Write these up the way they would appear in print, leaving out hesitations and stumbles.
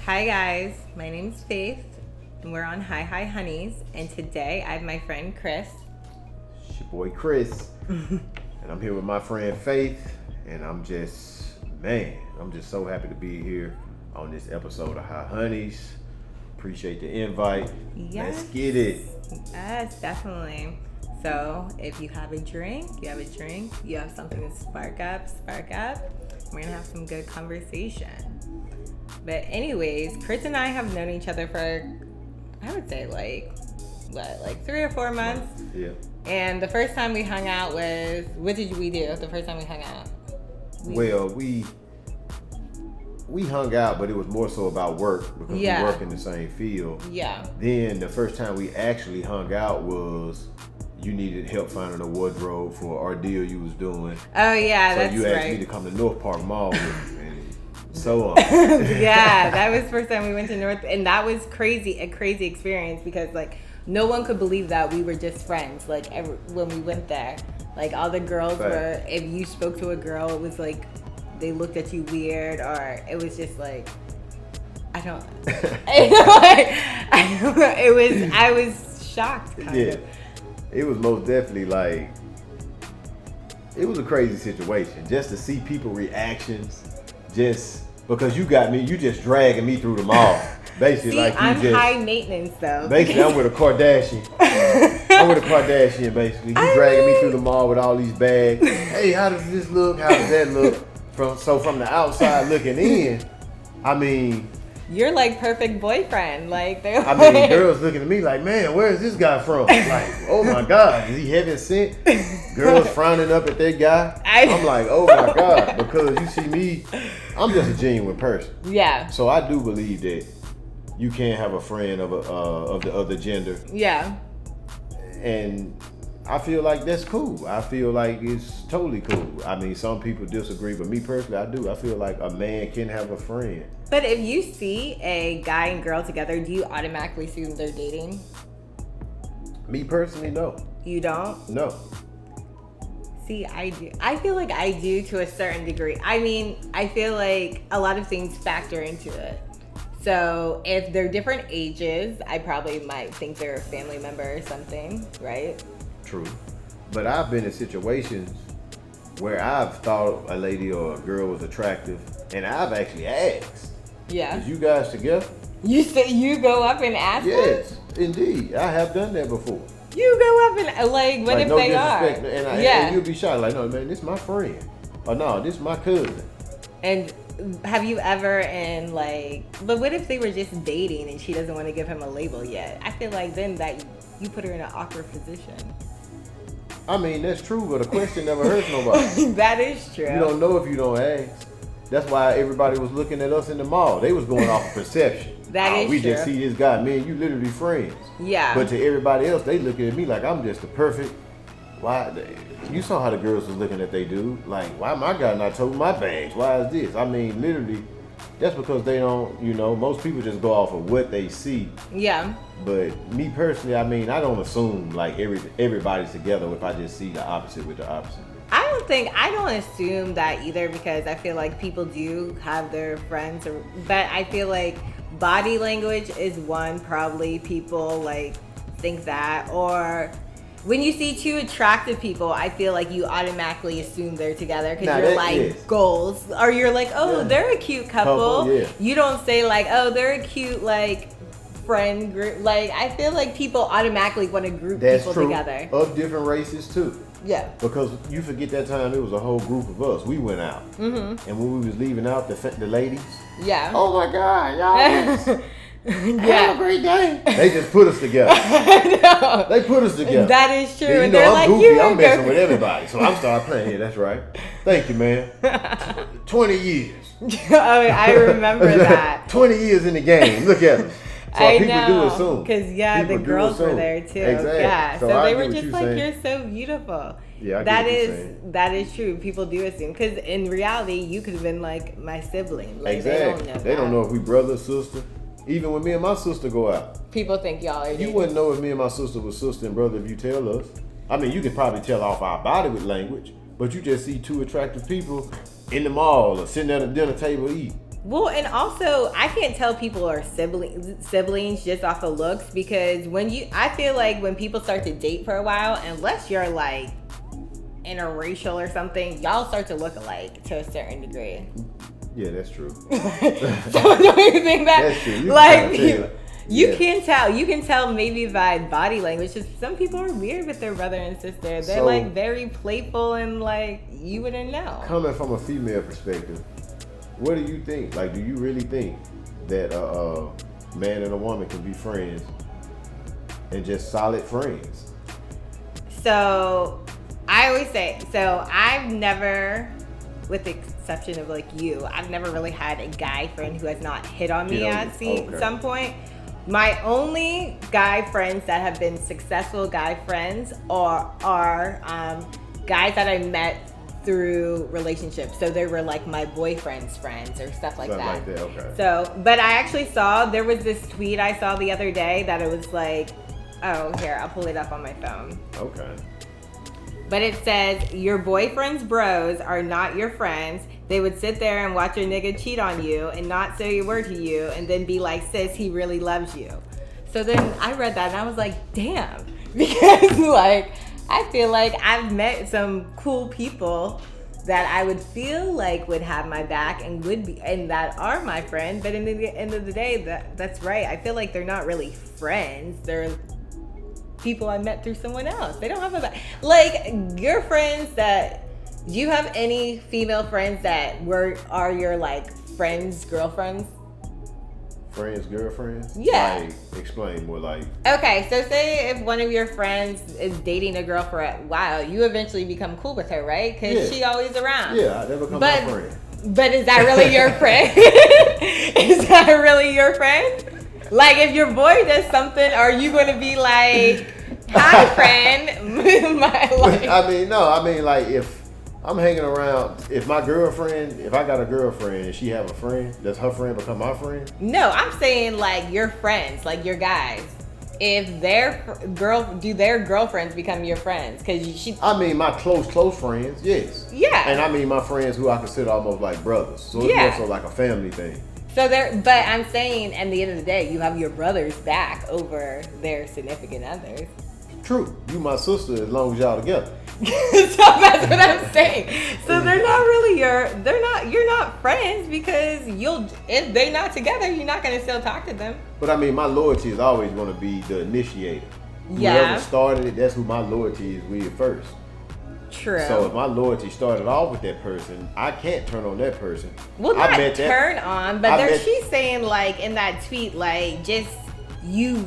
Hi guys, my name's Faith, and we're on Hi Hi Honeys, and today I have my friend Chris. It's your boy Chris, and I'm here with my friend Faith, and I'm just so happy to be here on this episode of Hi Honeys. Appreciate the invite. Yes. Let's get it. Yes, definitely. So if you have a drink, you have something to spark up. We're gonna have some good conversation. But anyways, Chris and I have known each other for, I would say like 3 or 4 months. Yeah. And the first time we hung out was, what did we do the first time we hung out? We hung out, but it was more so about work because we work in the same field. Yeah. Then the first time we actually hung out was you needed help finding a wardrobe for our deal you was doing. Oh yeah, so that's right. So you asked me to come to North Park Mall with me, and so on. Yeah, that was the first time we went to North, and that was a crazy experience because like no one could believe that we were just friends. Like when we went there, like all the girls were. If you spoke to a girl, it was like they looked at you weird, or it was just like I was shocked. Kind of. It was most definitely like it was a crazy situation just to see people reactions. Just because you just dragging me through the mall. Basically, see, like you I'm just high maintenance though. Basically, I'm with a Kardashian. Basically. You dragging me through the mall with all these bags. Hey, how does this look? How does that look? From the outside looking in, I mean, you're like perfect boyfriend. Like girls looking at me like, man, where is this guy from? Like, oh my God, is he heaven sent? Girls frowning up at that guy. I'm like, oh my God, because you see me, I'm just a genuine person. Yeah. So I do believe that you can't have a friend of the other gender. Yeah. And I feel like that's cool. I feel like it's totally cool. I mean, some people disagree, but me personally, I do. I feel like a man can have a friend. But if you see a guy and girl together, do you automatically assume they're dating? Me personally, no. You don't? No. See, I do. I feel like I do to a certain degree. I mean, I feel like a lot of things factor into it. So if they're different ages, I probably might think they're a family member or something, right? True. But I've been in situations where I've thought a lady or a girl was attractive, and I've actually asked. Yeah. Is you guys together? You say you go up and ask Yes, indeed. I have done that before. You go up and like, what if no they are? And you'll be shocked, like, no, man, this is my friend. Or no, this is my cousin. And have you ever but what if they were just dating and she doesn't want to give him a label yet? I feel like then that you put her in an awkward position. I mean, that's true, but a question never hurts nobody. That is true. You don't know if you don't ask. That's why everybody was looking at us in the mall. They was going off of perception. That is we true. just see this guy, man, you literally friends. Yeah. But to everybody else, they looking at me like I'm just the perfect. You saw how the girls was looking at they dude. Like, why my guy not toting my bags? Why is this? I mean, literally, that's because they don't, most people just go off of what they see. Yeah. But me personally, I mean, I don't assume like everybody's together if I just see the opposite with the opposite. I don't assume that either because I feel like people do have their friends, but I feel like body language is one probably people like think that, or when you see two attractive people, I feel like you automatically assume they're together because you're like goals, or you're like, oh, they're a cute couple. You don't say like, oh, they're a cute like friend group. Like I feel like people automatically want to group people together of different races too. Yeah. Because you forget that time it was a whole group of us. We went out, and when we was leaving out, the ladies. Yeah. Oh my God, y'all. Have a great day. They just put us together. No. They put us together. That is true. And they're I'm like, goofy. I'm messing with everybody, so I'm starting playing. Yeah, that's right. Thank you, man. 20 years. Oh, I remember that. 20 years in the game. Look at us. So I people know. do assume. Because the girls were there too. Exactly. Yeah. So they were just like, saying. You're so beautiful. Yeah, that is true. People do assume because in reality, you could have been like my sibling. Like, exactly. They don't know if we brother or sister. Even when me and my sister go out, people think y'all are dating. You wouldn't know if me and my sister was sister and brother if you tell us. I mean, you could probably tell off our body with language, but you just see two attractive people in the mall or sitting at a dinner table eating. Well, and also I can't tell people are siblings just off of looks, because I feel like when people start to date for a while, unless you're like interracial or something, y'all start to look alike to a certain degree. Yeah, that's true. So don't you think that? That's true. You can tell maybe by body language. Just some people are weird with their brother and sister. They're like very playful and like you wouldn't know. Coming from a female perspective, what do you think? Like, do you really think that a man and a woman can be friends and just solid friends? So I always say, I've never, with the exception of like you, I've never really had a guy friend who has not hit on me at some point. My only guy friends that have been successful guy friends are guys that I met through relationships. So they were like my boyfriend's friends or stuff like that. Okay. So, but I actually there was this tweet I saw the other day that it was like, oh, here, I'll pull it up on my phone. Okay. But it says, your boyfriend's bros are not your friends. They would sit there and watch your nigga cheat on you and not say a word to you and then be like, sis, he really loves you. So then I read that and I was like, damn. Because like, I feel like I've met some cool people that I would feel like would have my back and that are my friend. But in the end of the day, that's right. I feel like they're not really friends. They're people I met through someone else. They don't have a back. Like your friends do you have any female friends that are your like friends, girlfriends? Friends, girlfriends? Yeah. Like, explain more like. Okay, so say if one of your friends is dating a girl for a while, you eventually become cool with her, right? Because she always around. Yeah, they become my friend. But is that really your friend? Is that really your friend? Like if your boy does something, are you going to be like, hi friend? I mean like if I'm hanging around, if I got a girlfriend and she have a friend, does her friend become my friend? No, I'm saying like your friends, like your guys. If do their girlfriends become your friends? I mean my close friends, yes. Yeah. And I mean my friends who I consider almost like brothers. So it's also like a family thing. But I'm saying at the end of the day, you have your brother's back over their significant others. True. You my sister as long as y'all together. So that's what I'm saying. So they're not really you're not friends, because if they're not together, you're not gonna still talk to them. But I mean my loyalty is always gonna be the initiator. Yeah. Whoever started it, that's who my loyalty is with first. True. So if my loyalty started off with that person, I can't turn on that person. Well, not turn on, but she's saying like in that tweet, like just you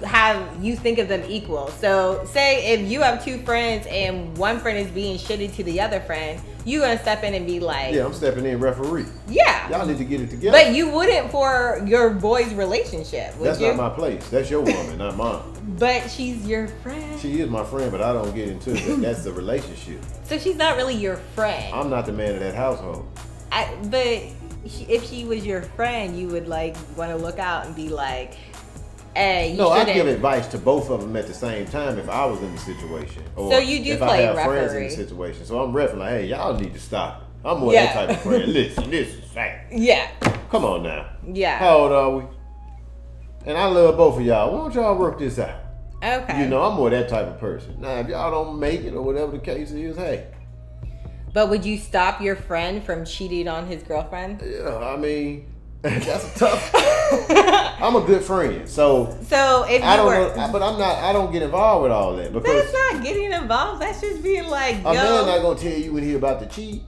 think of them equal. So say if you have two friends and one friend is being shitty to the other friend, you gonna step in and be like, yeah, I'm stepping in referee. Yeah. Y'all need to get it together. But you wouldn't for your boy's relationship, would That's not my place. That's your woman, not mine. But she's your friend. She is my friend, but I don't get into it. That's the relationship. So she's not really your friend. I'm not the man of that household. But if she was your friend, you would like want to look out and be like, hey, I'd give advice to both of them at the same time if I was in the situation. Or so you do if play I have referee. friends in the situation. So I'm referring like, hey, y'all need to stop. I'm more that type of friend. Listen, this is fact. Yeah. Come on now. Yeah. How old are we? And I love both of y'all. Why don't y'all work this out? Okay. I'm more that type of person. Now, if y'all don't make it or whatever the case is, hey. But would you stop your friend from cheating on his girlfriend? Yeah, I mean, that's a tough. I'm a good friend, so if I don't know, but I don't get involved with all that because that's not getting involved. That's just being like, a man not gonna tell you when he about to cheat.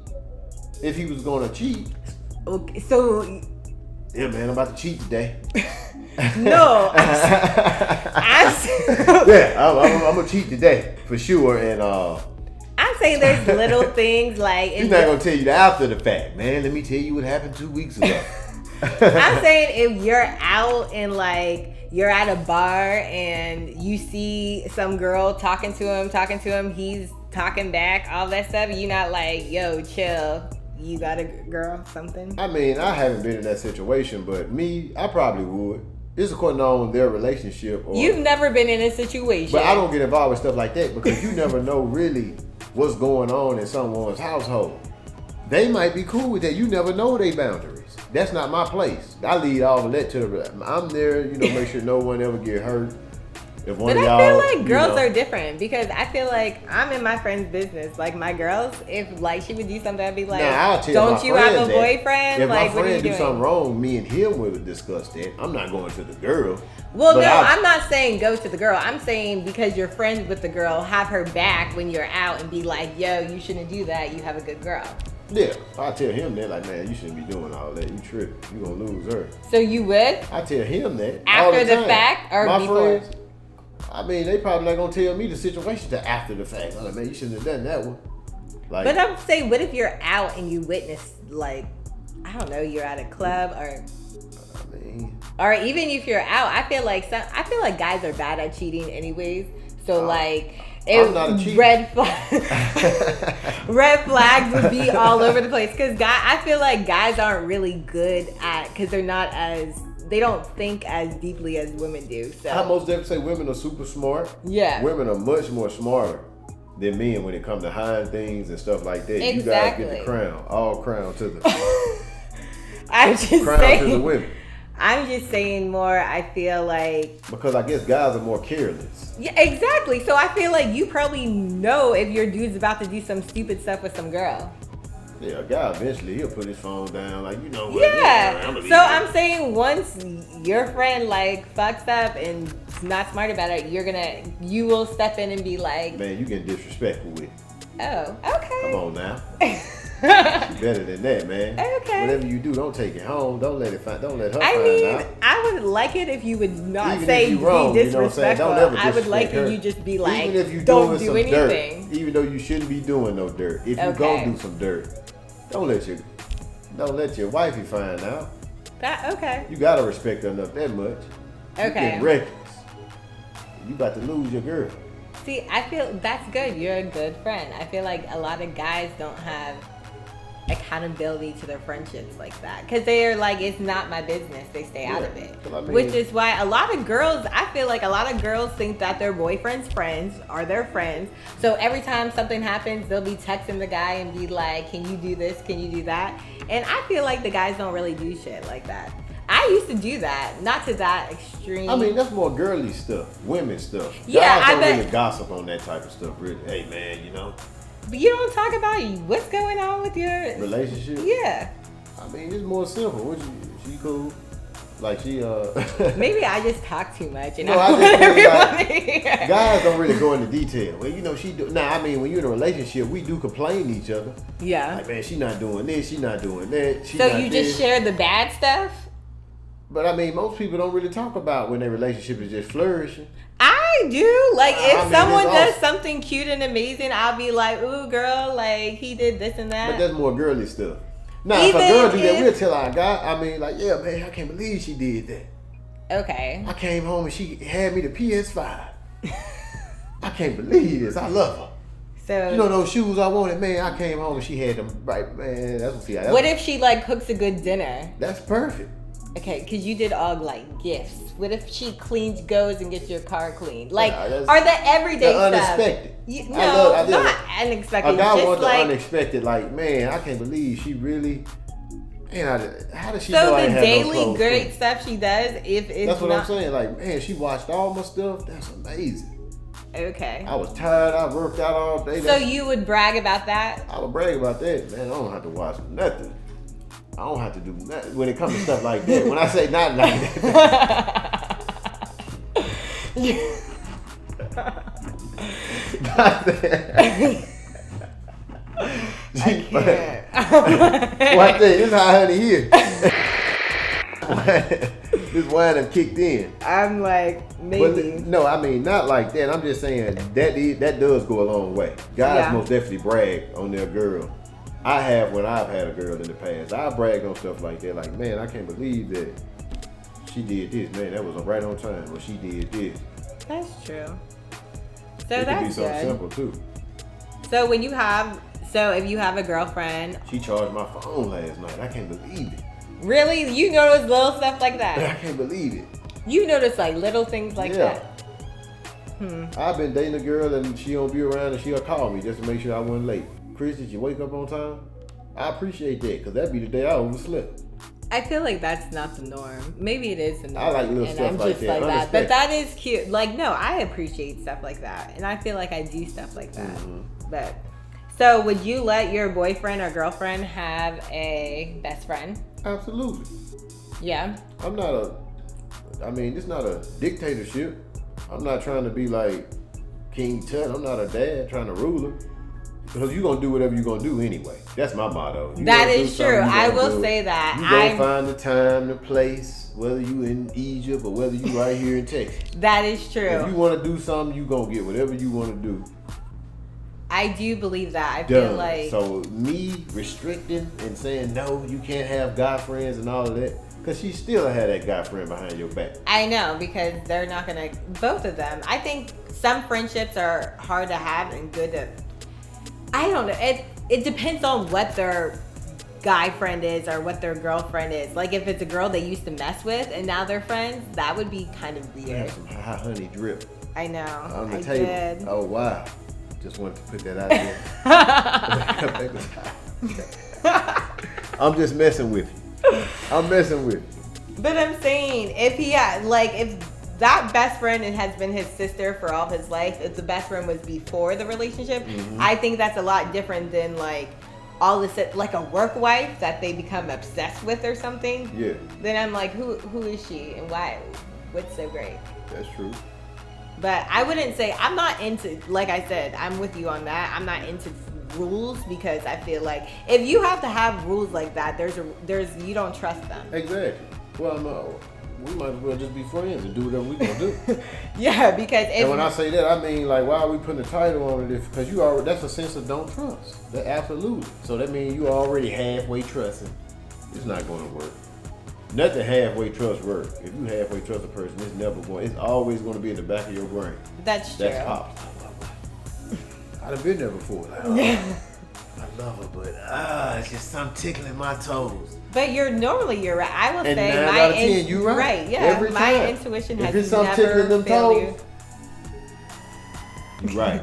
If he was gonna cheat, okay, so yeah, man, I'm about to cheat today. No, I'm gonna cheat today for sure, and I'm saying there's little things like he's not gonna tell you the after the fact, man. Let me tell you what happened 2 weeks ago. I'm saying if you're out and like you're at a bar and you see some girl talking to him, he's talking back, all that stuff, you're not like, yo, chill. You got a girl, something? I mean, I haven't been in that situation, but me, I probably would. It's according on their relationship. You've never been in a situation. But I don't get involved with stuff like that because you never know really what's going on in someone's household. They might be cool with that. You never know their boundaries. That's not my place. I lead all of that to the. I'm there, make sure no one ever get hurt. If one But of y'all, I feel like girls are different because I feel like I'm in my friend's business. Like my girls, if like she would do something, I'd be like, I'll tell "Don't you have a that boyfriend? If like, my what are you friend do doing?" something wrong, me and him would discuss that. I'm not going to the girl. Well, no, I'm not saying go to the girl. I'm saying because you're friends with the girl, have her back when you're out and be like, "Yo, you shouldn't do that. You have a good girl." Yeah, I tell him that, like, man, you shouldn't be doing all that. You tripping. You gonna lose her. So you would? I tell him that After the the fact or my before? friends, I mean, they probably not gonna tell me the situation till after the fact. I'm like, man, you shouldn't have done that one. Like, But I'm saying, what if you're out and you witness, like, I don't know, you're at a club or even if you're out, I feel like guys are bad at cheating anyways. So like, I'm not a cheater. red flags would be all over the place because I feel like guys aren't really good at because they don't think as deeply as women do. So I most definitely say women are super smart. Yeah, women are much more smarter than men when it comes to hiding things and stuff like that. Exactly. You guys get the crown, all crown to the I'm just crown saying, to the women. I'm just saying more. I feel like because I guess guys are more careless. Yeah, exactly. So I feel like you probably know if your dude's about to do some stupid stuff with some girl. Yeah, a guy eventually he'll put his phone down, like what? Yeah. So I'm saying once your friend like fucks up and is not smart about it, you will step in and be like, man, you getting disrespectful with it. Oh, okay. Come on now. You better than that, man. Okay. Whatever you do, don't take it home. Don't let her find out. I would like it if you would not Even say if you wrong, be disrespectful. Don't ever I would like her. it you just be like, even if you don't doing do some anything. Dirt, even though you shouldn't be doing no dirt. If you go do some dirt, don't let your wifey find out. Okay. You gotta respect her enough that much. Okay. You getting reckless. You about to lose your girl. See, I feel that's good. You're a good friend. I feel like a lot of guys don't have accountability to their friendships like that because they are like, it's not my business. They stay out of it, which is why a lot of girls, I feel like a lot of girls think that their boyfriend's friends are their friends. So every time something happens, they'll be texting the guy and be like, can you do this? Can you do that? And I feel like the guys don't really do shit like that. I used to do that, not to that extreme. I mean, that's more girly stuff, women stuff. Yeah, guys don't really gossip on that type of stuff. Really, hey man, But you don't talk about what's going on with your relationship. Yeah. I mean, it's more simple. She cool? Like she Maybe I just talk too much and no, I just want everyone like, to hear. Guys don't really go into detail. Well, she do. Now, I mean, when you're in a relationship, we do complain to each other. Yeah. Like, man, she not doing this. She not doing that. So you just share the bad stuff? But I mean, most people don't really talk about when their relationship is just flourishing. I do. Like, if someone does awesome. something cute and amazing, I'll be like, ooh, girl, like, he did this and that. But that's more girly stuff. Now, if a girl do that, we'll tell our guy, I mean, like, yeah, man, I can't believe she did that. Okay. I came home and she had me the PS5. I can't believe this. I love her. So those shoes I wanted, man, I came home and she had them right, man. What if she, like, cooks a good dinner? That's perfect. Okay, because you did all like gifts. What if she goes and gets your car cleaned? Like, are the everyday stuff? Unexpected. Not unexpected. A guy just wants like, the unexpected. Like, man, I can't believe she really. Man, how does she so know I the have daily no clothes great for? stuff she does, if it's that's what I'm saying. Like, man, she watched all my stuff. That's amazing. Okay. I was tired. I worked out all day. So you would brag about that? I would brag about that. Man, I don't have to watch nothing. I don't have to do nothing when it comes to stuff like that. When I say not like that. I can't. One thing, this is how honey here. This wine have kicked in. I'm like, maybe. But, no, I mean, not like that. I'm just saying that does go a long way. Guys most definitely brag on their girl. I have when I've had a girl in the past. I bragged on stuff like that. Like, man, I can't believe that she did this. Man, that was right on time. Or she did this. That's true. So it that's could be something good. simple too. So if you have a girlfriend, she charged my phone last night. I can't believe it. Really, you notice little stuff like that? I can't believe it. You notice like little things like that. I've been dating a girl and she don't be around and she'll call me just to make sure I wasn't late. Chris, did you wake up on time? I appreciate that because that'd be the day I overslept. I feel like that's not the norm. Maybe it is the norm. I like little and stuff I'm like just that. like that. But that is cute. Like, no, I appreciate stuff like that. And I feel like I do stuff like that. But so would you let your boyfriend or girlfriend have a best friend? Absolutely. Yeah. It's not a dictatorship. I'm not trying to be like King Tut. I'm not a dad trying to rule her. Because you're going to do whatever you're going to do anyway. That's my motto. That is true. I will say that. You're going to find the time, the place, whether you in Egypt or whether you right here in Texas. That is true. If you want to do something, you're going to get whatever you want to do. I do believe that. I feel like... So me restricting and saying, no, you can't have guy friends and all of that, because she still had that guy friend behind your back. I know, because they're not going to... Both of them. I think some friendships are hard to have and good to... I don't know. It depends on what their guy friend is or what their girlfriend is. Like if it's a girl they used to mess with and now they're friends, that would be kind of weird. Some high honey drip. I know. On the I table. did. Oh wow. Just wanted to put that out there. I'm just messing with you. I'm messing with you. But I'm saying if that best friend has been his sister for all his life, if the best friend was before the relationship, I think that's a lot different than like all this, like a work wife that they become obsessed with or something. Yeah. Then I'm like, who is she and why? What's so great? That's true. But I wouldn't say, I'm not into, like I said, I'm with you on that. I'm not into rules because I feel like if you have to have rules like that, you don't trust them. Exactly. Well, no. We might as well just be friends and do whatever we gonna do. Yeah, because and when I say that, I mean like, why are we putting a title on it? Because that's a sense of don't trust. That absolutely. So that means you already halfway trusting. It's not going to work. Nothing halfway trust work. If you halfway trust a person, it's always going to be in the back of your brain. That's true. That's pops. I've been there before. Like, I love her, but it's just something tickling my toes. But you're right. I will and say 9 out of 10, you right. Right, yeah. Every my time. intuition if has it's something never tickling them failed toes, you right.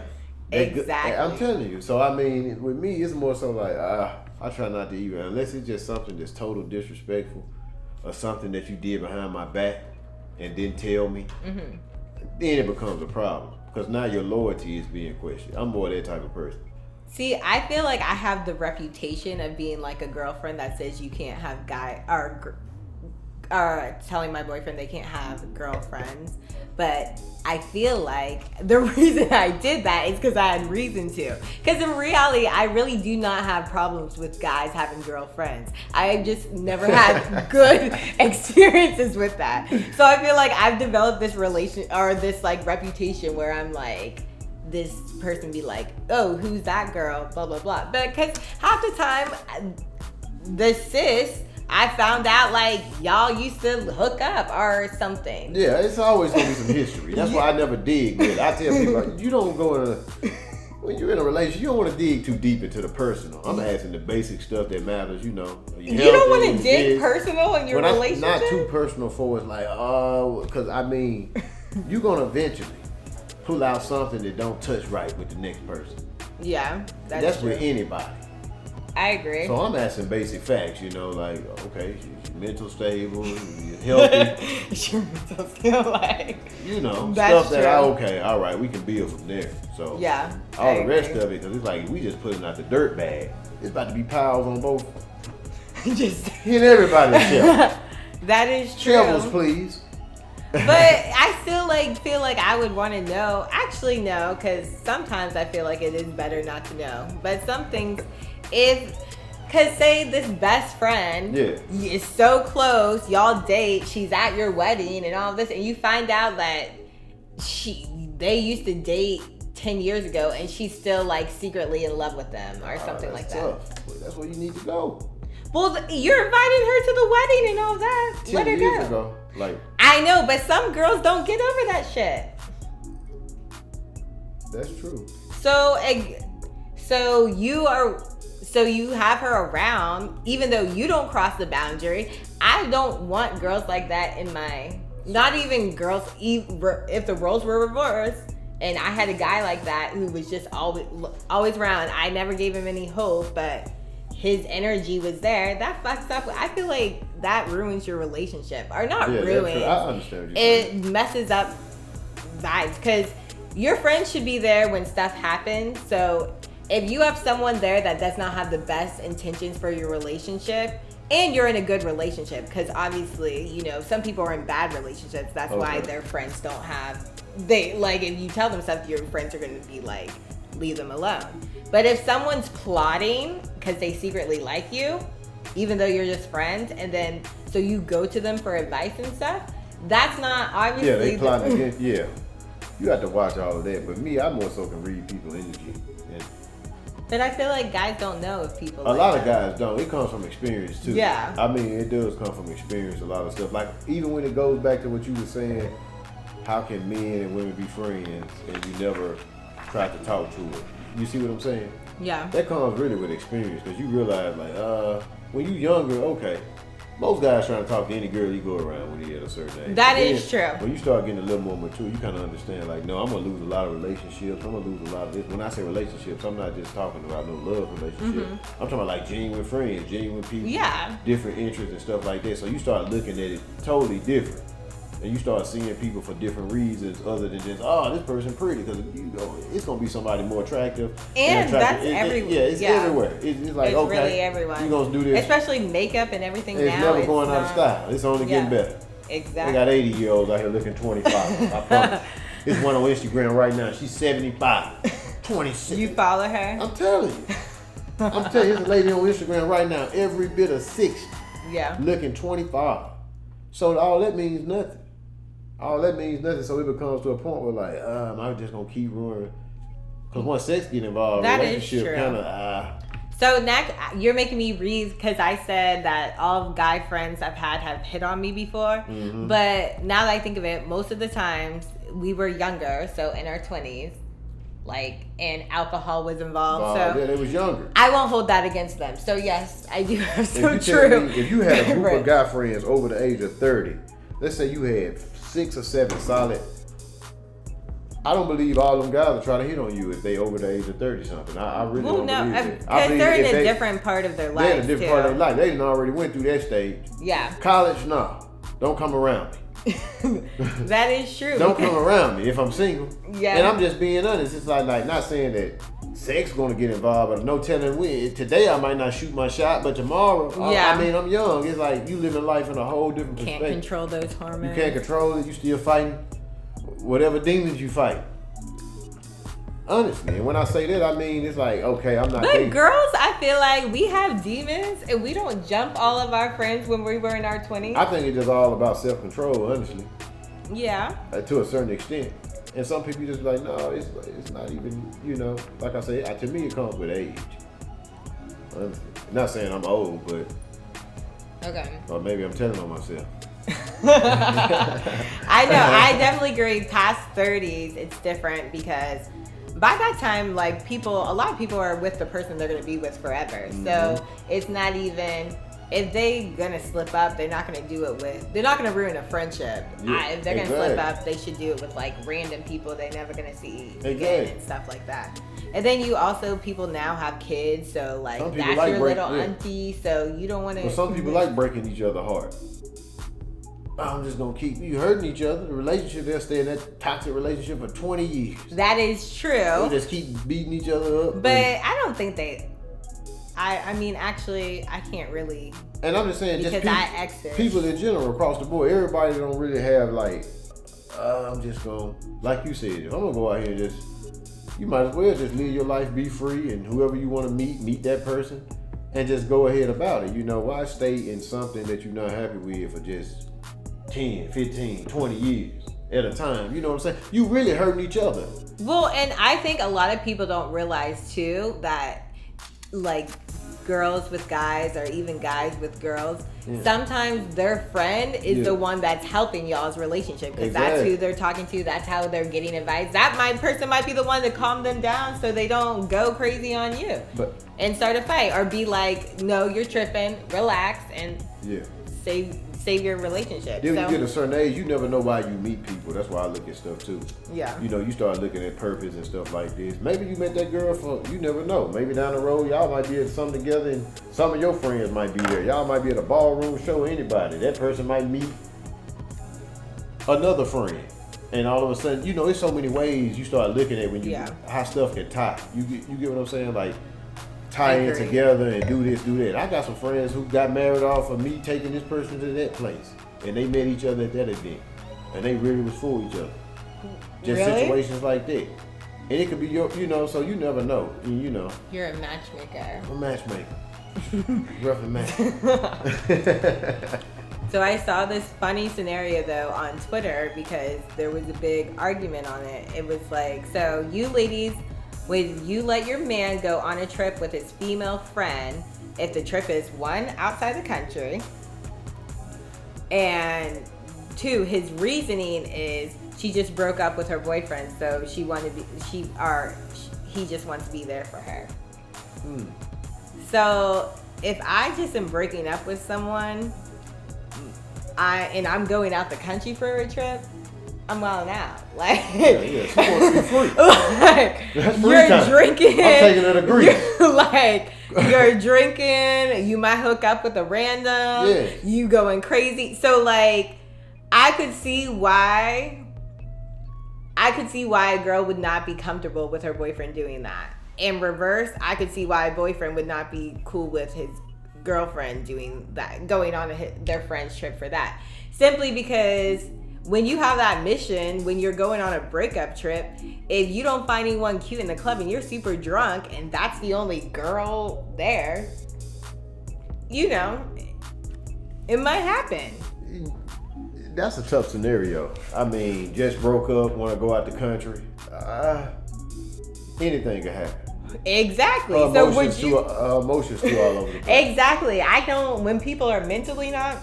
Exactly. I'm telling you. So I mean, with me, it's more so like I try not to even, unless it's just something that's total disrespectful or something that you did behind my back and didn't tell me. Then it becomes a problem because now your loyalty is being questioned. I'm more that type of person. See, I feel like I have the reputation of being like a girlfriend that says you can't have or telling my boyfriend they can't have girlfriends. But I feel like the reason I did that is because I had reason to. Because in reality, I really do not have problems with guys having girlfriends. I just never had good experiences with that. So I feel like I've developed this this like reputation where I'm like, this person be like, oh, who's that girl? Blah, blah, blah. But because half the time, the sis, I found out like y'all used to hook up or something. Yeah, it's always gonna be some history. That's why I never dig with it. I tell people, like, you don't go in when you're in a relationship, you don't want to dig too deep into the personal. I'm asking the basic stuff that matters, you know. You don't want to dig personal in your relationship? Not too personal for it's like, because I mean, you're gonna eventually pull out something that don't touch right with the next person. Yeah, that's true. with anybody. I agree. So I'm asking basic facts, you know, like, okay, you're mental stable, you're healthy. Your mental skill, like, you know, that's stuff that okay, all right, we can build from there. So yeah, all the rest of it, because it's like we just putting out the dirt bag. It's about to be piles on both. Just hit everybody's shelf. That is true. Shovels, please. But I still feel like I would want to know. Actually, no, because sometimes I feel like it is better not to know. But some things, because say this best friend is so close, y'all date, she's at your wedding and all this, and you find out that they used to date 10 years ago and she's still like secretly in love with them or something like that. Tough. Well, that's where you need to go. Well, you're inviting her to the wedding and all that. 10 Let her years go. ago, like, I know, but some girls don't get over that shit. That's true. So you have her around, even though you don't cross the boundary. I don't want girls like that in my, not even girls, if the roles were reversed and I had a guy like that who was just always around. I never gave him any hope, but his energy was there, that fucks up. I feel like that ruins your relationship. Or not ruins. I understand what you're it saying. messes up vibes because your friends should be there when stuff happens. So if you have someone there that does not have the best intentions for your relationship, and you're in a good relationship, because obviously, you know, some people are in bad relationships. That's why their friends don't have, if you tell them stuff, your friends are going to be like, leave them alone. But if someone's plotting because they secretly like you, even though you're just friends, and then so you go to them for advice and stuff, that's not obviously. Yeah, they plotting against. Yeah, you have to watch all of that. But me, I more so can read people's energy. And but I feel like guys don't know if people. a lot of guys don't. It comes from experience too. Yeah. I mean, it does come from experience. A lot of stuff. Like even when it goes back to what you were saying, how can men and women be friends and you never try to talk to her? You see what I'm saying? Yeah. That comes really with experience because you realize like, when you younger, okay, most guys trying to talk to any girl you go around when you at a certain age. That is true. When you start getting a little more mature, you kind of understand like, no, I'm gonna lose a lot of relationships. I'm gonna lose a lot of this. When I say relationships, I'm not just talking about no love relationship. I'm talking about like genuine friends, genuine people, different interests and stuff like that. So you start looking at it totally different. And you start seeing people for different reasons other than just, oh, this person pretty, because you know it's gonna be somebody more attractive. And that's everywhere. It's everywhere. It's like, it's okay, really everyone. You gonna do this, especially makeup and everything. It's now never going out of style. It's only getting better. Exactly. They got 80-year-olds out here looking 25. I promise. There's one on Instagram right now. She's 75, 26. You follow her? I'm telling you. Here's a lady on Instagram right now, every bit of 60. Yeah. Looking 25. So all that means nothing. All that means nothing. So it becomes to a point where like, am I just gonna keep ruining? Because once sex get involved, that relationship kind of. So next, you're making me read because I said that all guy friends I've had have hit on me before. But now that I think of it, most of the times we were younger, so in our 20s, and alcohol was involved. So yeah, they was younger. I won't hold that against them. So yes, I do have some true. If you had a group of guy friends over the age of 30, let's say you had 6 or 7 solid. I don't believe all them guys will try to hit on you if they over the age of 30 something. I really don't believe it. Because they're in a different part of their life. They're in a different part of their life. They done already went through that stage. Yeah. College, no. Don't come around me. That is true. Don't come around me if I'm single. Yeah. And I'm just being honest. It's like not saying that sex gonna get involved, but no telling when. Today I might not shoot my shot, but tomorrow, I mean, I'm young. It's like you living life in a whole different perspective. Can't control those hormones. You can't control it. You still fighting whatever demons you fight. Honestly, and when I say that, I mean it's like, okay, I'm not. But girls, I feel like we have demons, and we don't jump all of our friends when we were in our 20s. I think it's just all about self-control, honestly. Yeah. To a certain extent, and some people just be like, no, it's not even, like I say, to me it comes with age. Honestly. Not saying I'm old, but okay. Or maybe I'm telling on myself. I know. I definitely agree. Past 30s, it's different because by that time, a lot of people are with the person they're going to be with forever. So it's not even, if they going to slip up, they're not going to do it with, they're not going to ruin a friendship. If they're going to slip up, they should do it with random people they're never going to see again and stuff like that. And then you also, people now have kids, so that's your little auntie, so you don't want to. Well, some people like breaking each other's heart. I'm just gonna keep you hurting each other. The relationship, they'll stay in that toxic relationship for 20 years. That is true. They just keep beating each other up. But I don't think I mean, actually, I can't really. And I'm just saying, because people in general across the board, everybody don't really have I'm just gonna, like you said, if I'm gonna go out here and just, you might as well just live your life, be free, and whoever you want to meet that person, and just go ahead about it. Why stay in something that you're not happy with for just 10, 15, 20 years at a time? You know what I'm saying? You really hurting each other. Well, and I think a lot of people don't realize too that girls with guys or even guys with girls, sometimes their friend is the one that's helping y'all's relationship because that's who they're talking to. That's how they're getting advice. That person might be the one to calm them down so they don't go crazy on you and start a fight or be like, no, you're tripping, relax, and save your relationship. Then when So, you get a certain age, you never know why you meet people. That's why I look at stuff too. yeah. You know, you start looking at purpose and stuff like this. Maybe you met that girl for, you never know. Maybe down the road, y'all might be at something together and some of your friends might be there. Y'all might be at a ballroom show, anybody. That person might meet another friend. And all of a sudden, you know, there's so many ways you start looking at when you how stuff can tie. You get what I'm saying? Like, tie in together and do this, do that. I got some friends who got married off of me taking this person to that place. And they met each other at that event. And they really was for each other. Just situations like that. And it could be your, you know, so you never know. And, you know. You're a matchmaker. I'm a matchmaker. Rough and match. So I saw this funny scenario though on Twitter because there was a big argument on it. It was like, so you ladies, would you let your man go on a trip with his female friend if the trip is 1, outside the country, and 2, his reasoning is she just broke up with her boyfriend, so he just wants to be there for her. So if I just am breaking up with someone, I'm going out the country for a trip, I'm wilding out. Like, yeah, she wants to be free. Like, that's free you're time. drinking. I'm taking her to Greece. Like, you're drinking. You might hook up with a random. Yeah. You going crazy. So, like, I could see why a girl would not be comfortable with her boyfriend doing that. In reverse, I could see why a boyfriend would not be cool with his girlfriend doing that, going on their friend's trip for that. Simply because when you have that mission, when you're going on a breakup trip, if you don't find anyone cute in the club and you're super drunk and that's the only girl there, you know, it might happen. That's a tough scenario. I mean, just broke up, want to go out the country. Anything could happen. Exactly. So would you emotions too all over the place. Exactly. I don't. When people are mentally not.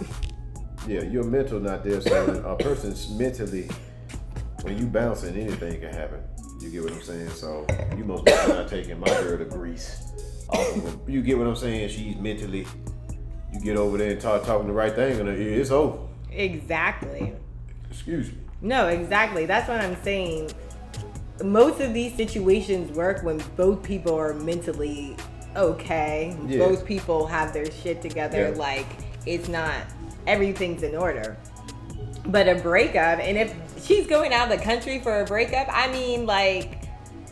Yeah, your mental not there. So when a person's mentally, when you bouncing, anything can happen. You get what I'm saying? So you most likely not taking my girl to Greece. You get what I'm saying? She's mentally. You get over there and talking the right thing, and it's over. Exactly. Excuse me. No, exactly. That's what I'm saying. Most of these situations work when both people are mentally okay. Yeah. Both people have their shit together. Yeah. Like, it's not, everything's in order. But a breakup, and if she's going out of the country for a breakup, I mean, like,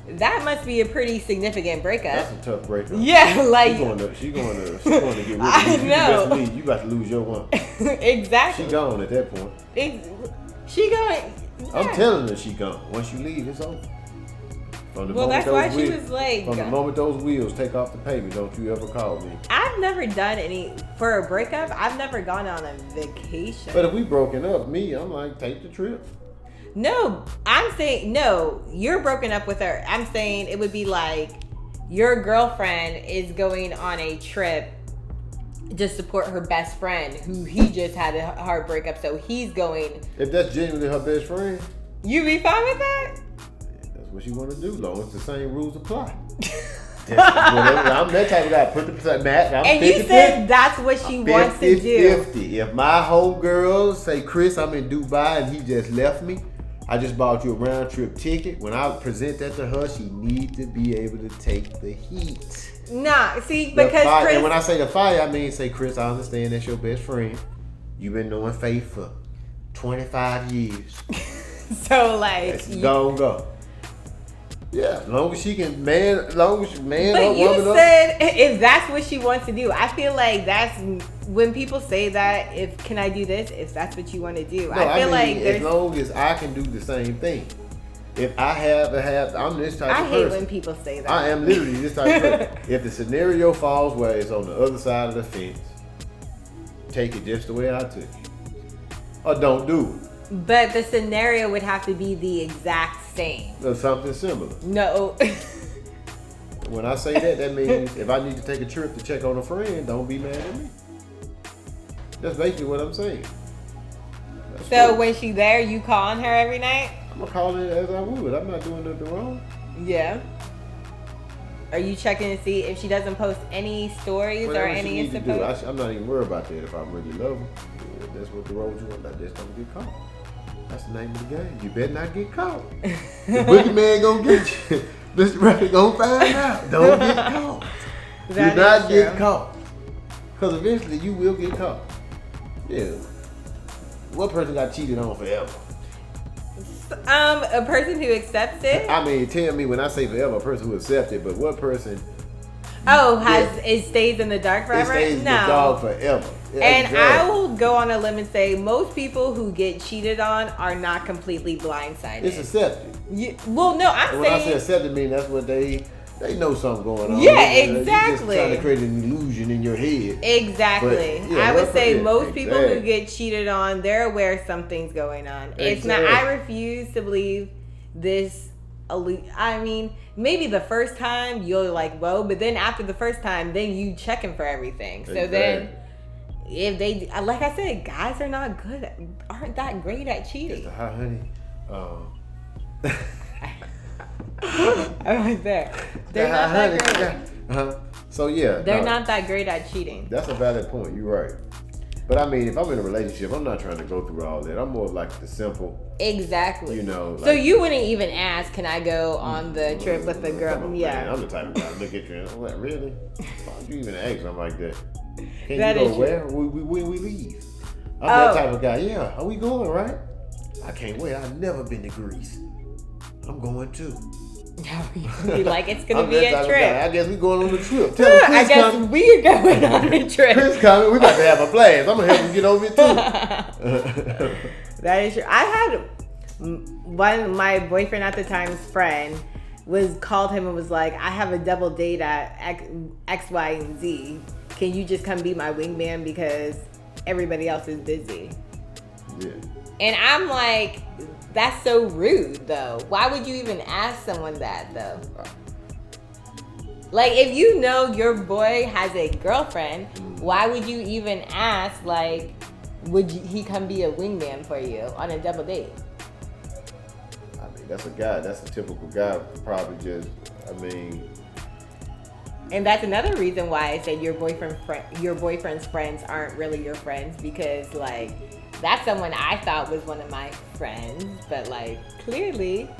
that must be a pretty significant breakup. That's a tough breakup. Yeah, like she's going to get rid of you. I know. You about to lose your one. Exactly. She gone at that point. She going. Yeah. I'm telling her she gone. Once you leave, it's over. Well, that's why she was like, from the moment those wheels take off the pavement, don't you ever call me. I've never done for a breakup, I've never gone on a vacation. But if we broken up, I'm like, take the trip. No, I'm saying, no, you're broken up with her. I'm saying it would be like your girlfriend is going on a trip to support her best friend who he just had a hard breakup, so he's going. If that's genuinely her best friend, you be fine with that? What you want to do, long as the same rules apply. I'm that type of guy. Put the mat. And 50, you said that's what she wants to do. 50. If my homegirl say, Chris, I'm in Dubai and he just left me, I just bought you a round trip ticket. When I present that to her, she needs to be able to take the heat. Nah, see, because Chris. And when I say the fire, I mean, say, Chris, I understand that's your best friend. You've been knowing Faith for 25 years. So, like. Let's go. Yeah, as long as she can, man. But you said if that's what she wants to do, I feel like that's when people say that. If can I do this? If that's what you want to do, no, I feel like as long as I can do the same thing. If I I'm this type of person. I hate when people say that. I am literally this type of person. If the scenario falls where it's on the other side of the fence, take it just the way I took it, or don't do it. But the scenario would have to be the exact same. Or something similar. No. When I say that, that means if I need to take a trip to check on a friend, don't be mad at me. That's basically what I'm saying. So when she's there, you calling her every night? I'm going to call it as I would. I'm not doing nothing wrong. Yeah. Are you checking to see if she doesn't post any stories Whatever or she any need to Insta do. posts? I'm not even worried about that. If I really love her, if that's what the road you want. I just don't get caught. That's the name of the game. You better not get caught. The boogeyman gonna get you. Mr. Rapper gonna find out. Don't get caught. Do not get caught. Because eventually you will get caught. Yeah. What person got cheated on forever? A person who accepts it. I mean, tell me when I say forever, a person who accepts it, but what person? It stays in the dark forever? It stays in the dark forever. And exactly. I will go on a limb and say most people who get cheated on are not completely blindsided. It's accepted. Well, no, I'm saying. When I say accepted, I mean that's what they know something going on. Yeah, exactly. You're just trying to create an illusion in your head. Exactly. But, I would say most people who get cheated on, they're aware something's going on. It's not. I refuse to believe this. I mean, maybe the first time you're like, whoa, but then after the first time, then you checking for everything. So then, if they, like I said, guys are not good, aren't that great at cheating. Just hi, honey. I'm like that. They're not that great. So yeah, they're not that great at cheating. That's a valid point. You're right. But I mean, if I'm in a relationship, I'm not trying to go through all that. I'm more of like the simple. Exactly. You know. Like, so you wouldn't even ask, can I go on the trip with the girl? Man, I'm the type of guy to look at you and I'm like, really? Why'd you even ask something like that? Can that you go where? When we leave? I'm that type of guy. Yeah, are we going, right? I can't wait. I've never been to Greece. I'm going too. Be like, it's gonna be a trip. I guess we going on a trip. I guess we're going on a trip. Chris coming. We about to have a blast. I'm gonna help him get over it too. That is true. I had my boyfriend at the time's friend called him and was like, I have a double date at X, Y, and Z. Can you just come be my wingman because everybody else is busy? Yeah. And I'm like, that's so rude, though. Why would you even ask someone that, though? Like, if you know your boy has a girlfriend, why would you even ask, like, would he come be a wingman for you on a double date? I mean, that's a guy. That's a typical guy. Probably just, And that's another reason why I said your boyfriend's friends aren't really your friends, because, like, that's someone I thought was one of my friends, but, like, clearly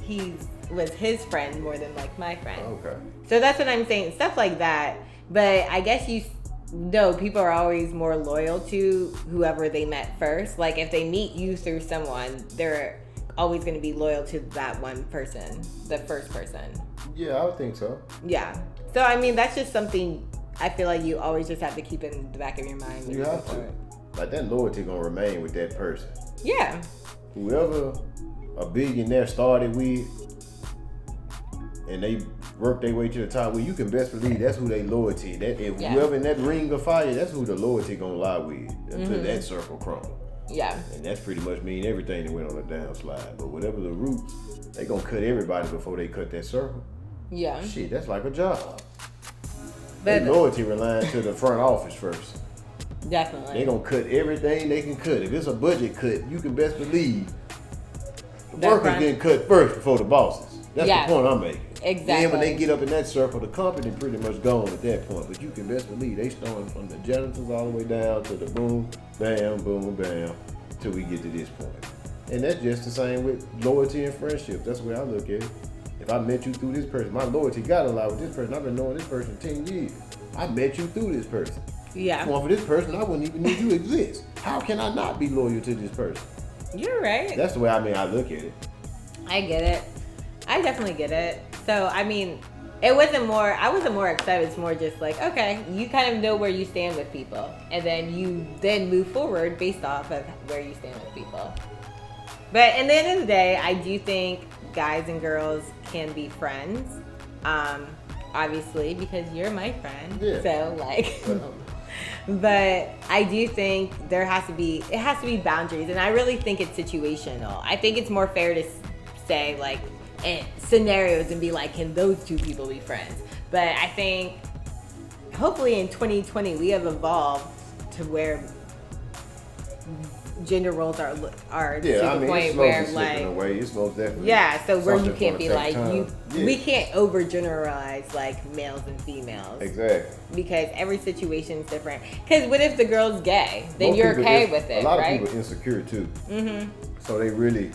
he was his friend more than, like, my friend. Okay. So that's what I'm saying, stuff like that. But I guess people are always more loyal to whoever they met first. Like, if they meet you through someone, they're always going to be loyal to that one person, the first person. Yeah, I would think so. Yeah. So, I mean, that's just something I feel like you always just have to keep in the back of your mind. You have to. Like, that loyalty gonna remain with that person. Yeah. Whoever a billionaire started with, and they worked their way to the top, well, you can best believe that's who they loyalty. Whoever in that ring of fire, that's who the loyalty gonna lie with until that circle crumble. Yeah. And that's pretty much mean everything that went on the downslide. But whatever the roots, they gonna cut everybody before they cut that circle. Yeah. Shit, that's like a job. But their loyalty relying to the front office first. Definitely. They gonna cut everything they can cut. If it's a budget cut, you can best believe the workers getting cut first before the bosses. That's the point I'm making. Exactly. Then when they get up in that circle, the company pretty much gone at that point. But you can best believe they starting from the janitors all the way down to the boom, bam, till we get to this point. And that's just the same with loyalty and friendship. That's the way I look at it. If I met you through this person, my loyalty got a lot with this person. I've been knowing this person 10 years. I met you through this person. Yeah. If it weren't for this person, I wouldn't even need you to exist. How can I not be loyal to this person? You're right. That's the way I look at it. I get it. I definitely get it. So, I mean, I wasn't more upset. It's more just like, okay, you kind of know where you stand with people. And then you move forward based off of where you stand with people. But at the end of the day, I do think guys and girls can be friends. Obviously, because you're my friend. Yeah. So, like... But I do think it has to be boundaries, and I really think it's situational. I think it's more fair to say, like, scenarios and be like, can those two people be friends? But I think hopefully in 2020 we have evolved to where gender roles are to Yeah, the I mean, point it's slowly where slipping like away. It's most definitely. yeah, so where you something can't gonna be take like time. we can't overgeneralize like males and females. Exactly. Because every situation is different. Because what if the girl's gay? Then Most you're people okay with it, A lot right? of people insecure too. Mm-hmm. So they really,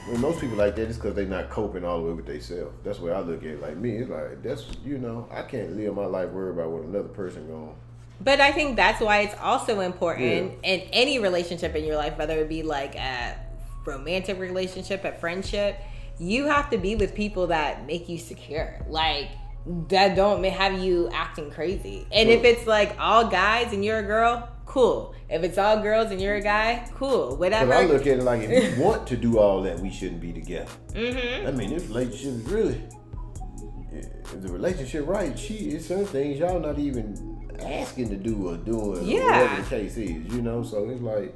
when most people like that, it's because they're not coping all the way with themselves. That's the way I look at it. Like me, it's like, that's, I can't live my life worried about what another person going. But I think that's why it's also important in any relationship in your life, whether it be like a romantic relationship, a friendship, you have to be with people that make you secure. Like, that don't have you acting crazy. And if it's like all guys and you're a girl, cool. If it's all girls and you're a guy, cool. Whatever. Because I look at it like, if you want to do all that, we shouldn't be together. Mm-hmm. I mean, this relationship is really, if the relationship right, it's some things y'all not even asking to do or doing, or whatever the case is, so it's like,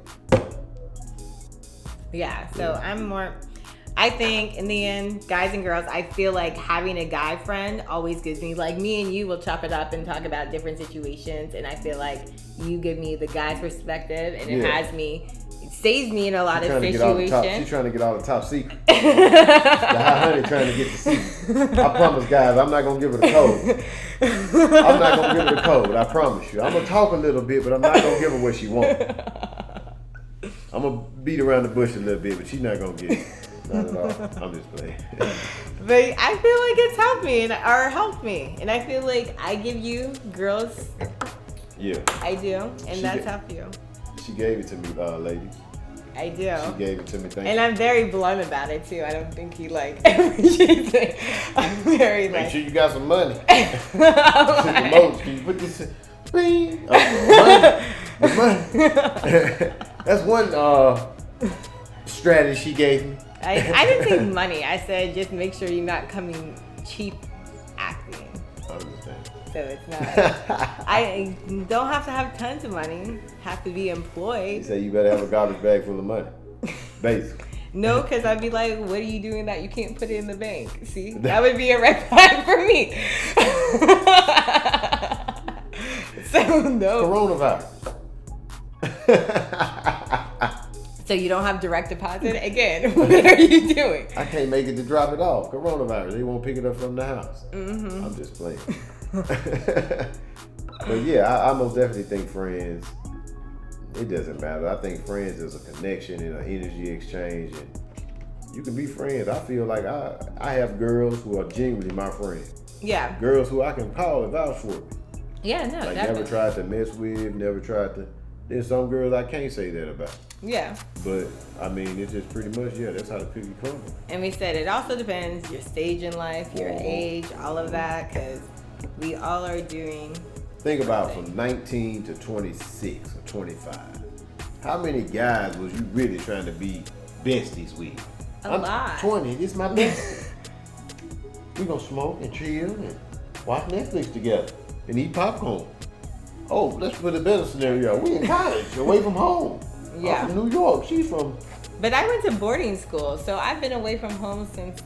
I think in the end, guys and girls, I feel like having a guy friend always gives me, like, me and you will chop it up and talk about different situations, and I feel like you give me the guy's perspective, and it saves me in a lot of situations. She's trying to get all the top secret. The high honey trying to get the secret. I promise, guys, I'm not going to give her the code. I'm not going to give her the code. I promise you. I'm going to talk a little bit, but I'm not going to give her what she wants. I'm going to beat around the bush a little bit, but she's not going to get it. Not at all. I'm just playing. But I feel like it's helped me. And I feel like I give you girls. Yeah. I do. And that's helped you. She gave it to me, ladies. I do. She gave it to me. Thank you. And I'm very blunt about it too. I don't think he appreciates it. I'm very Make sure you got some money. Right. Can you put this in? Bing. Money. That's one strategy she gave me. I didn't say money. I said just make sure you're not coming cheap acting. I understand. So it's not. I don't have to have tons of money. Have to be employed. You say you better have a garbage bag full of money, basically. No, because I'd be like, what are you doing that you can't put it in the bank? See, that would be a red flag for me. So no. Coronavirus. So you don't have direct deposit? Again, what are you doing? I can't make it to drop it off. Coronavirus. They won't pick it up from the house. Mm-hmm. I'm just playing. But yeah, I most definitely think friends, it doesn't matter. I think friends is a connection and an energy exchange, and you can be friends. I feel like I have girls who are genuinely my friends. Yeah. Girls who I can call and vouch for me. Yeah, no, Like definitely. never tried to mess with, never tried to. There's some girls I can't say that about. Yeah. But I mean, it's just pretty much, that's how the cookie crumbles. And we said it also depends your stage in life, your age, all of that, because we all are doing. Think about from 19 to 26 or 25. How many guys was you really trying to be besties with? A lot. 20. This is my bestie. We gonna smoke and chill and watch Netflix together and eat popcorn. Oh, let's put a better scenario. We in college, away from home. Yeah. I'm from New York. She's from. But I went to boarding school, so I've been away from home since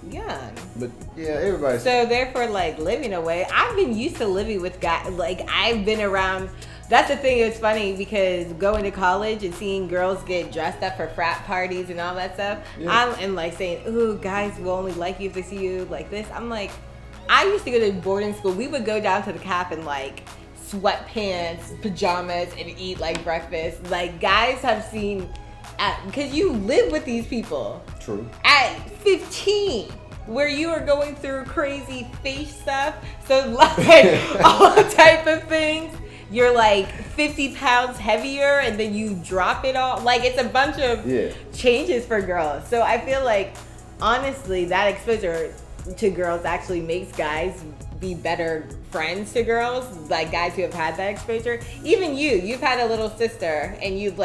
young. But yeah, everybody. So therefore, living away, I've been used to living with guys. I've been around. That's the thing. It's funny because going to college and seeing girls get dressed up for frat parties and all that stuff. Yeah. I'm saying, ooh, guys will only like you if they see you like this. I'm like, I used to go to boarding school. We would go down to the Cap in sweatpants, pajamas, and eat breakfast. Guys have seen, because you live with these people. True. At 15, where you are going through crazy face stuff. So all type of things. You're 50 pounds heavier, and then you drop it all. It's a bunch of changes for girls. So I feel honestly, that exposure to girls actually makes guys be better friends to girls, guys who have had that exposure. Even you've had a little sister, and you've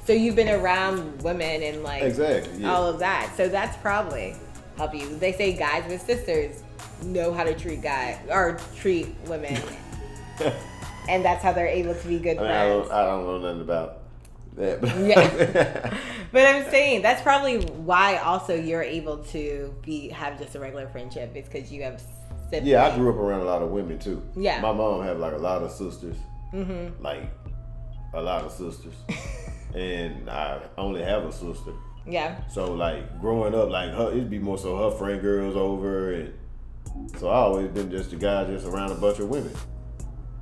so you've been around women and exactly all of that. So that's probably help you. They say guys with sisters know how to treat women. And that's how they're able to be good friends. I don't know nothing about that. Yeah. But I'm saying that's probably why also you're able to have just a regular friendship. It's because you have siblings. Yeah, I grew up around a lot of women too. Yeah. My mom had a lot of sisters. Mm-hmm. A lot of sisters. and I only have a sister. Yeah. So like growing up, like it'd be more so her friend girls over, and so I always been just a guy just around a bunch of women.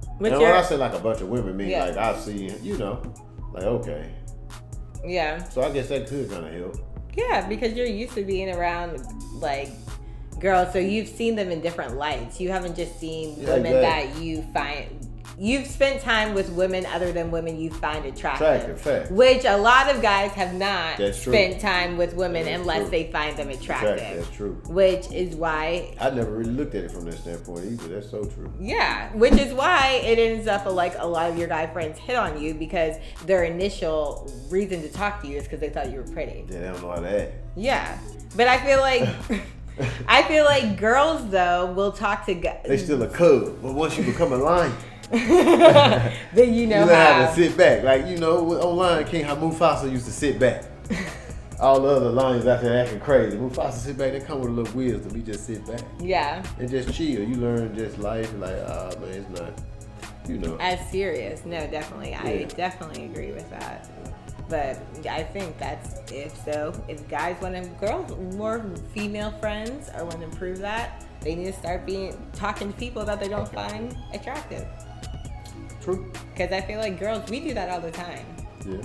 And when I say like a bunch of women, mean like I see, like okay. Yeah. So I guess that could kind of help. Yeah, because you're used to being around like girls, so you've seen them in different lights. You haven't just seen women that you find. You've spent time with women other than women you find attractive. Fact. Which a lot of guys have not spent time with women unless they find them attractive. That's true. Which is why I never really looked at it from that standpoint either. That's so true. Yeah, which is why it ends up like a lot of your guy friends hit on you because their initial reason to talk to you is because they thought you were pretty. Yeah, they don't know how to act. Yeah, but I feel like girls though will talk to guys. They still a cub, but once you become a lion. Then you know how to sit back. Like, on Lion King, how Mufasa used to sit back. All the other lions out there acting crazy. Mufasa sit back, they come with a little wisdom. He just sit back. Yeah. And just chill. You learn just life. Like, man, it's not, as serious. No, definitely. Yeah. I definitely agree with that. But I think that's if guys want more female friends or want to improve that, they need to start talking to people that they don't find attractive. True. Because I feel like girls, we do that all the time. Yeah.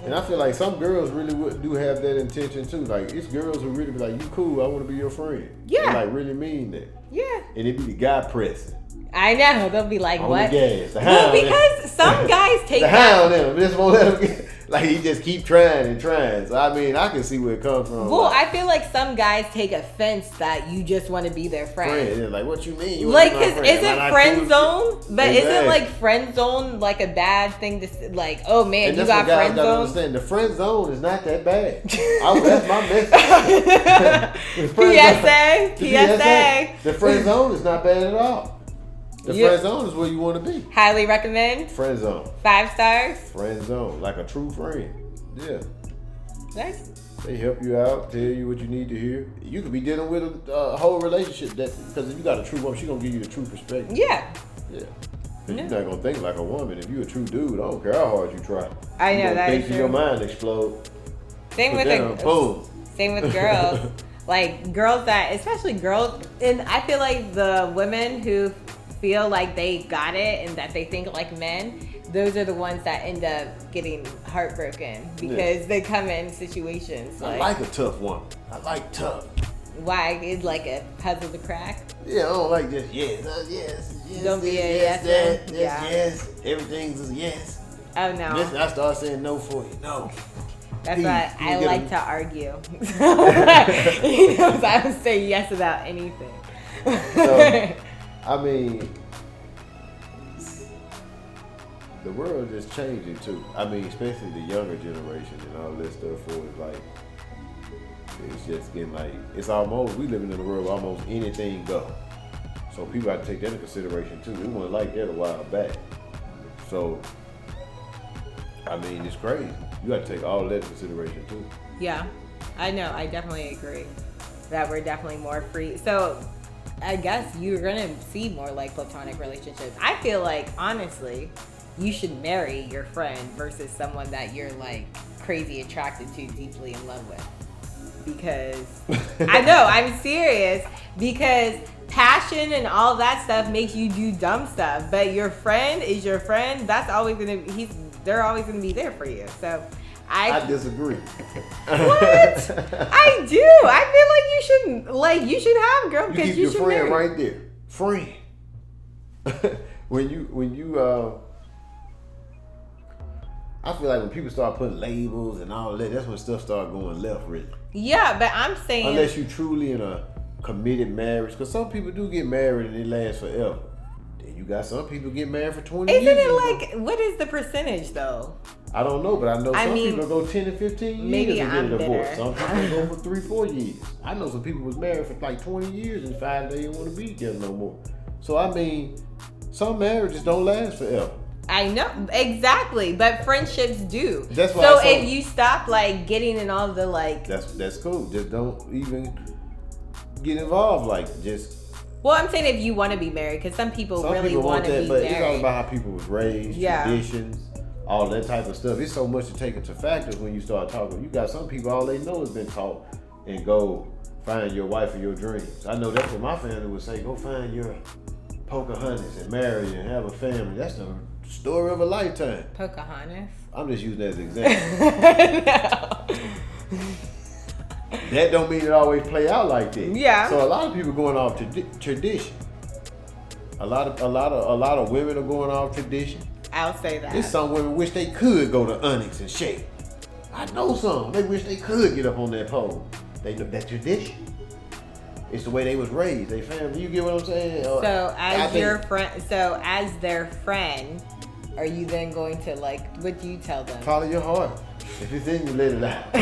And I feel like some girls really do have that intention too. Like, it's girls who really be like, you cool, I want to be your friend. Yeah. They like really mean that. Yeah. And it be the guy pressing. I know. They'll be like, on what? The gas. Well, because some guys take the hound in him. Just won't let him get. Like, he just keep trying and trying. So, I mean, I can see where it comes from. Well, I feel like some guys take offense that you just want to be their friend. Yeah, like, what you mean? You like, because isn't friend zone? But exactly. Isn't, like, friend zone, like, a bad thing to say? Like, oh, man, and you got friend zone? Understand. The friend zone is not that bad. That's my message. PSA. The friend zone is not bad at all. The friend zone is where you want to be. Highly recommend. Friend zone. 5 stars. Friend zone, like a true friend. Yeah. Nice. They help you out, tell you what you need to hear. You could be dealing with a whole relationship because if you got a true woman, she's gonna give you the true perspective. Yeah. Yeah. You're not gonna think like a woman. If you're a true dude, I don't care how hard you try. I know that is true. Your mind explode. Same with girls. Like girls especially girls, and I feel like the women who feel like they got it and that they think like men, those are the ones that end up getting heartbroken because they come in situations like. I like a tough woman. I like tough. Why? It's like a puzzle to crack. Yeah, I don't like just yes. Don't be a yes. Everything's a yes. Oh no. I start saying no for you. No. That's why I like to argue. I would say yes about anything. So, I mean, the world is changing too. I mean, especially the younger generation and all this stuff. For like, it's just getting like we living in a world where almost anything go. So people have to take that into consideration too. We weren't like that a while back. So, I mean, it's crazy. You got to take all that into consideration too. Yeah, I know. I definitely agree that we're definitely more free. So, I guess you're gonna see more like platonic relationships. I feel like honestly, you should marry your friend versus someone that you're like crazy attracted to, deeply in love with. Because I know, I'm serious. Because passion and all that stuff makes you do dumb stuff, but your friend is your friend. That's always they're always gonna be there for you. So I disagree. What? I do. I feel like you should have girl because you should your friend marry. right there. Friend. when you I feel like when people start putting labels and all that, that's when stuff start going left, really. Yeah, but I'm saying unless you truly in a committed marriage, because some people do get married and it lasts forever. Then you got some people get married for 20 years. Isn't it like, what is the percentage though? I don't know, but I know some people go 10 to 15 years maybe and get a divorce. Bitter. Some people go for 3-4 years. I know some people was married for like 20 years and 5 they didn't want to be together no more. So I mean, some marriages don't last forever. I know, exactly, but friendships do. That's why. So if you stop like getting in all the like, that's cool. Just don't even get involved. Like just. Well, I'm saying if you want to be married, because some people really want to be but married. It's all about how people was raised, traditions, all that type of stuff. It's so much to take into factors when you start talking. You got some people, all they know has been taught and go find your wife of your dreams. I know that's what my family would say. Go find your Pocahontas and marry and have a family. That's the story of a lifetime. Pocahontas? I'm just using that as an example. That don't mean it always play out like that. Yeah. So a lot of people going off tradition. A lot of women are going off tradition. I'll say that. There's some women wish they could go to Onyx and shake. I know some. They wish they could get up on that pole. They know that tradition. It's the way they was raised. They family. You get what I'm saying? So as their friend, are you then going to what do you tell them? Follow your heart. If it's in you, let it out.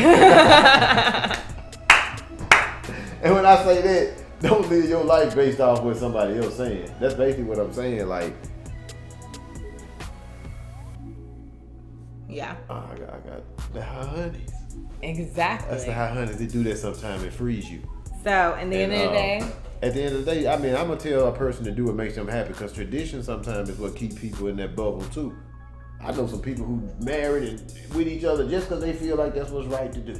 And when I say that, don't live your life based off what somebody else saying. That's basically what I'm saying. Like, yeah. Oh, I got the high honeys. Exactly. That's the high honeys. They do that sometimes. It frees you. So, in the end of the day? At the end of the day, I mean, I'm going to tell a person to do what makes them happy, because tradition sometimes is what keep people in that bubble too. I know some people who married and with each other just because they feel like that's what's right to do.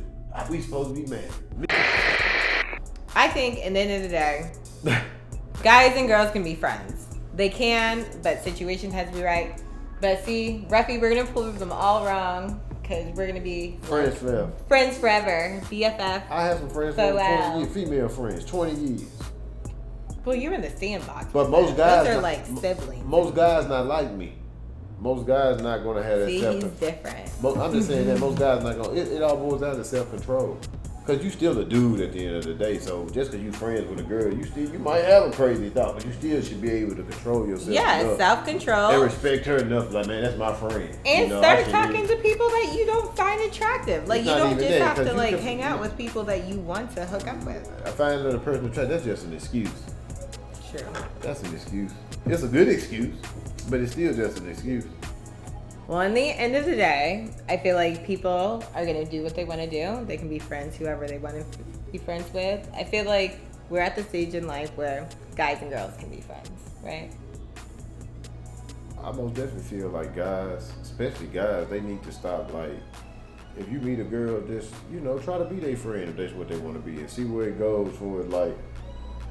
We supposed to be married. I think, in the end of the day, guys and girls can be friends. They can, but situations have to be right. But see, Ruffy, we're going to prove them all wrong, because we're going to be friends forever. Friends forever. BFF. I have some friends for 20 years, female friends, 20 years. Well, you're in the sandbox. But most guys those are like siblings. Most guys not like me. Most guys not going to have that he's different. I'm just saying that most guys not going to. It all boils down to self-control. Because you still a dude at the end of the day. So just because you friends with a girl, you might have a crazy thought, but you still should be able to control yourself. Yeah, self-control. And respect her enough. Like, man, that's my friend. And start talking to people that you don't find attractive. Like, you don't just have to hang out with people that you want to hook up with. I find another person to try. That's just an excuse. True. That's an excuse. It's a good excuse, but it's still just an excuse. Well, in the end of the day, I feel like people are going to do what they want to do. They can be friends, whoever they want to be friends with. I feel like we're at the stage in life where guys and girls can be friends, right? I most definitely feel like guys, especially guys, they need to stop, like, if you meet a girl, just, try to be their friend if that's what they want to be, and see where it goes for it, like,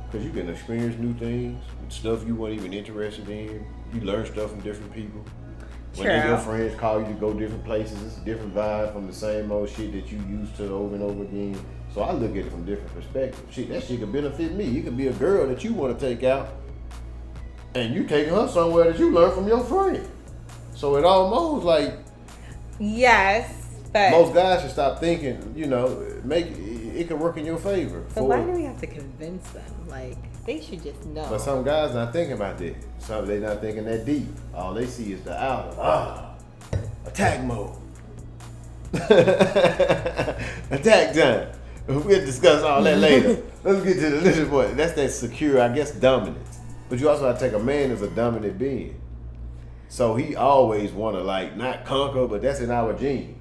because you can experience new things, stuff you weren't even interested in. You learn stuff from different people. When your friends call you to go different places, it's a different vibe from the same old shit that you used to over and over again. So I look at it from different perspectives. Shit, that shit could benefit me. You could be a girl that you want to take out, and you taking her somewhere that you learn from your friend. So it almost like... Yes, but... Most guys should stop thinking, it could work in your favor. So why do we have to convince them? Like, they should just know. But some guys not thinking about that. Some they not thinking that deep. All they see is the outer. Attack mode. Attack time. We'll discuss all that later. Let's get to the little point. That's that secure, I guess, dominance. But you also have to take a man as a dominant being. So he always want to, not conquer, but that's in our gene.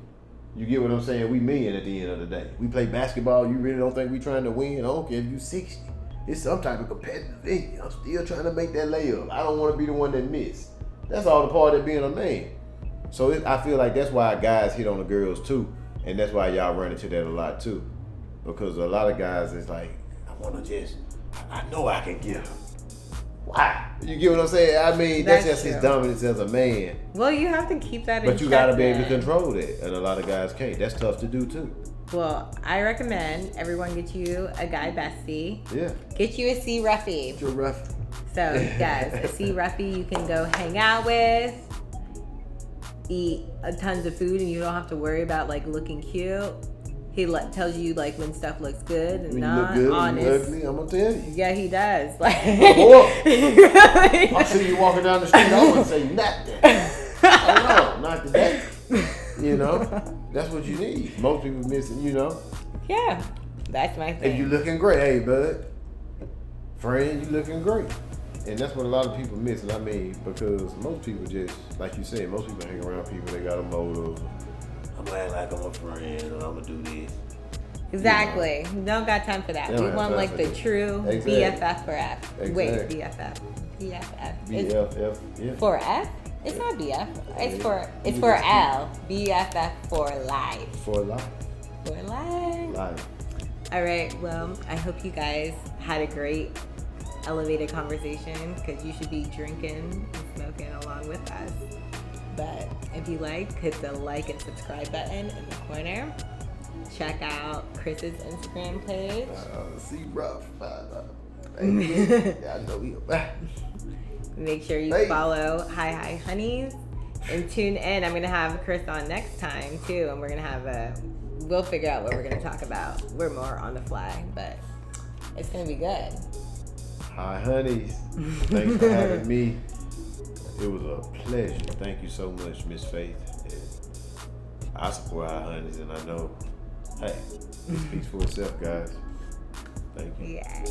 You get what I'm saying? We men at the end of the day. We play basketball. You really don't think we trying to win? I don't care if you 60. It's some type of competitive thing. I'm still trying to make that layup. I don't want to be the one that missed. That's all the part of being a man. So I feel like that's why guys hit on the girls too. And that's why y'all run into that a lot too. Because a lot of guys is like, I know I can get her. Why? You get what I'm saying? I mean, that's just his dominance as a man. Well, you have to keep that in check. But you got to be able to control that. And a lot of guys can't. That's tough to do too. Well, I recommend everyone get you a guy bestie. Yeah. Get you a C Ruffy. Get your Ruffy. So, guys, a C Ruffy you can go hang out with, eat tons of food, and you don't have to worry about looking cute. He tells you when stuff looks good and when not you look good, honest. When you ugly, I'm gonna tell you. Yeah, he does. I see you walking down the street. I wouldn't say nothing. Oh no, not today. That's what you need. Most people missing. Yeah, that's my thing. If you looking great, hey bud, friend, you looking great. And that's what a lot of people miss. I mean, because most people just, like you said, most people hang around people, they got a motive. I'm gonna act like I'm a friend, or I'm gonna do this. Exactly. We don't got time for that. We want the true BFF for F. Exactly. Wait, BFF. BFF. BFF, yeah. For F? It's not BF. It's for L. BFF for life. For life. For life. Life. All right. Well, I hope you guys had a great elevated conversation, because you should be drinking and smoking along with us. But if you like, hit the like and subscribe button in the corner. Check out Chris's Instagram page. See, rough. Yeah, I know you. Make sure you follow Hi Honeys and tune in. I'm gonna have Chris on next time too, and we're gonna have we'll figure out what we're gonna talk about. We're more on the fly, but it's gonna be good. Hi Honeys. Thanks for having me. It was a pleasure. Thank you so much, Miss Faith. I support Hi Honeys, and I know, hey, it speaks for itself, guys. Thank you. Yeah.